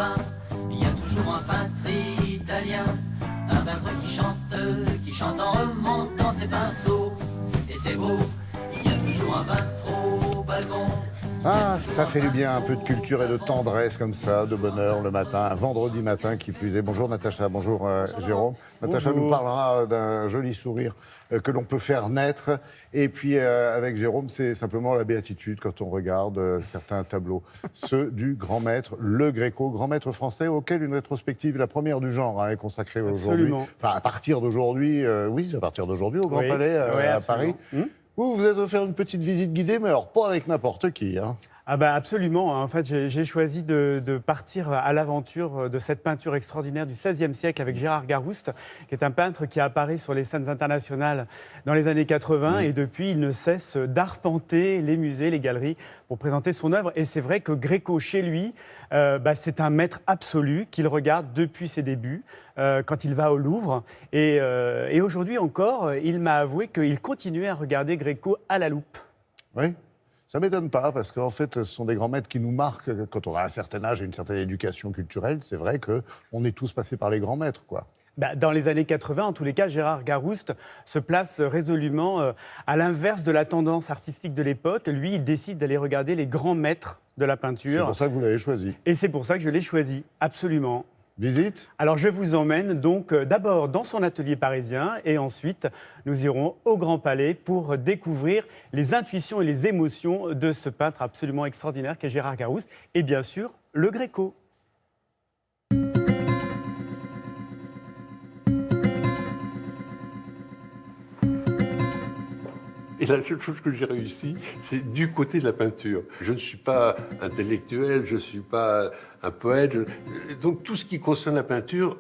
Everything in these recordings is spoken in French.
vin. Il y a toujours un peintre italien, un peintre qui chante en remontant ses pinceaux. Et c'est beau, il y a toujours un peintre au balcon. Ah, ça fait du bien, un peu de culture et de tendresse comme ça, de bonheur le matin, un vendredi matin qui plus est. Bonjour Natacha, bonjour Jérôme. Natacha nous parlera d'un joli sourire que l'on peut faire naître. Et puis avec Jérôme, c'est simplement la béatitude quand on regarde certains tableaux. Ceux du grand maître, le Gréco, grand maître français auquel une rétrospective, la première du genre, est consacrée aujourd'hui. Enfin, à partir d'aujourd'hui, oui, à partir d'aujourd'hui au Grand Palais à Paris. Vous êtes offert une petite visite guidée, mais alors pas avec n'importe qui. Hein. Ah bah absolument. En fait, j'ai choisi de partir à l'aventure de cette peinture extraordinaire du XVIe siècle avec Gérard Garouste, qui est un peintre qui apparaît sur les scènes internationales dans les années 80 et depuis, il ne cesse d'arpenter les musées, les galeries pour présenter son œuvre. Et c'est vrai que Gréco, chez lui, c'est un maître absolu qu'il regarde depuis ses débuts, quand il va au Louvre. Et aujourd'hui encore, il m'a avoué qu'il continuait à regarder Gréco à la loupe. Oui. Ça ne m'étonne pas, parce qu'en fait, ce sont des grands maîtres qui nous marquent quand on a un certain âge et une certaine éducation culturelle. C'est vrai qu'on est tous passés par les grands maîtres, quoi. Dans les années 80, en tous les cas, Gérard Garouste se place résolument à l'inverse de la tendance artistique de l'époque. Lui, il décide d'aller regarder les grands maîtres de la peinture. C'est pour ça que vous l'avez choisi. Et c'est pour ça que je l'ai choisi, absolument. Visite ? Alors, je vous emmène donc d'abord dans son atelier parisien et ensuite, nous irons au Grand Palais pour découvrir les intuitions et les émotions de ce peintre absolument extraordinaire qu'est Gérard Garouste et bien sûr, le Gréco. Et la seule chose que j'ai réussi, c'est du côté de la peinture. Je ne suis pas intellectuel, je ne suis pas un poète. Donc tout ce qui concerne la peinture,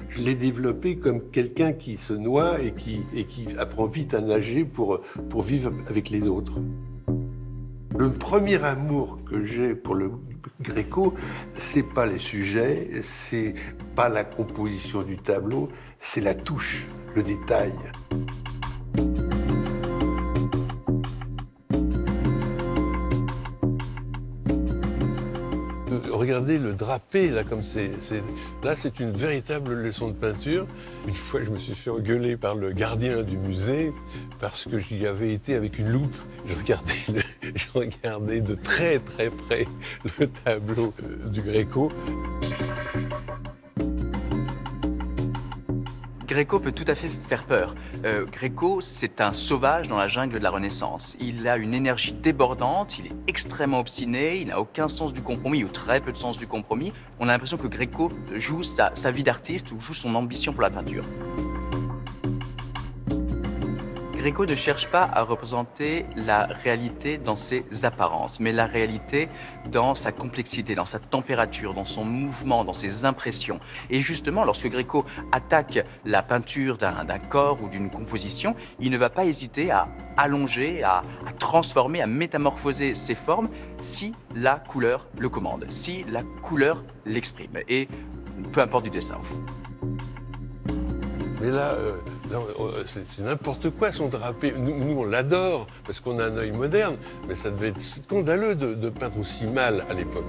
je l'ai développé comme quelqu'un qui se noie et qui apprend vite à nager pour vivre avec les autres. Le premier amour que j'ai pour le Gréco, c'est pas les sujets, c'est pas la composition du tableau, c'est la touche, le détail. Regardez le drapé, là, comme là, c'est une véritable leçon de peinture. Une fois, je me suis fait engueuler par le gardien du musée parce que j'y avais été avec une loupe. Je regardais de très, très près le tableau du Gréco. Gréco peut tout à fait faire peur. Gréco, c'est un sauvage dans la jungle de la Renaissance. Il a une énergie débordante, il est extrêmement obstiné, il n'a aucun sens du compromis ou très peu de sens du compromis. On a l'impression que Gréco joue sa vie d'artiste ou joue son ambition pour la peinture. Gréco ne cherche pas à représenter la réalité dans ses apparences, mais la réalité dans sa complexité, dans sa température, dans son mouvement, dans ses impressions. Et justement, lorsque Gréco attaque la peinture d'un corps ou d'une composition, il ne va pas hésiter à allonger, à transformer, à métamorphoser ses formes si la couleur le commande, si la couleur l'exprime. Et peu importe du dessin, au fond. Mais là, c'est n'importe quoi son drapé. Nous, on l'adore parce qu'on a un œil moderne, mais ça devait être scandaleux de peindre aussi mal à l'époque.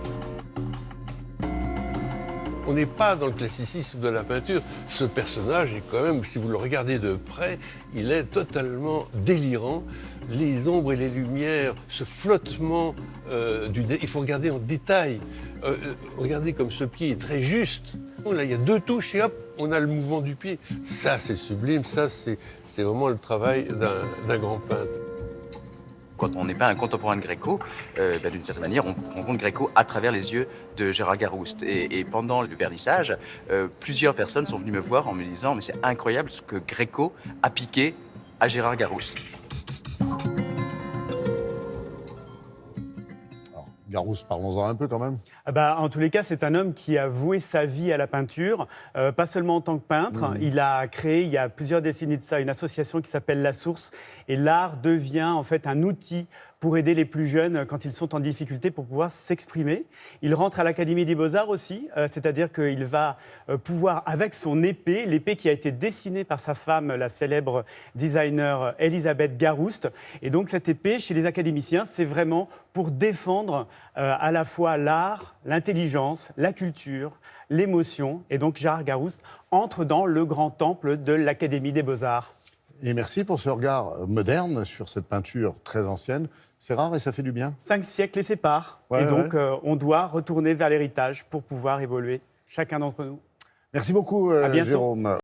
On n'est pas dans le classicisme de la peinture. Ce personnage est quand même, si vous le regardez de près, il est totalement délirant. Les ombres et les lumières, ce flottement il faut regarder en détail. Regardez comme ce pied est très juste. Là, il y a deux touches et hop, on a le mouvement du pied. Ça, c'est sublime. Ça, c'est vraiment le travail d'un grand peintre. Quand on n'est pas un contemporain de Gréco, d'une certaine manière, on rencontre Gréco à travers les yeux de Gérard Garouste. Et pendant le vernissage, plusieurs personnes sont venues me voir en me disant « Mais c'est incroyable ce que Gréco a piqué à Gérard Garouste ». Garouste, parlons-en un peu quand même. En tous les cas, c'est un homme qui a voué sa vie à la peinture, pas seulement en tant que peintre. Il a créé, il y a plusieurs décennies de ça, une association qui s'appelle La Source. Et l'art devient en fait un outil pour aider les plus jeunes quand ils sont en difficulté pour pouvoir s'exprimer. Il rentre à l'Académie des Beaux-Arts aussi, c'est-à-dire qu'il va pouvoir, avec son épée, l'épée qui a été dessinée par sa femme, la célèbre designer Elisabeth Garouste. Et donc cette épée, chez les académiciens, c'est vraiment pour défendre à la fois l'art, l'intelligence, la culture, l'émotion. Et donc Gérard Garouste entre dans le grand temple de l'Académie des Beaux-Arts. Et merci pour ce regard moderne sur cette peinture très ancienne. C'est rare et ça fait du bien. 5 siècles les séparent. Ouais, et donc, on doit retourner vers l'héritage pour pouvoir évoluer, chacun d'entre nous. Merci beaucoup, À bientôt. Jérôme.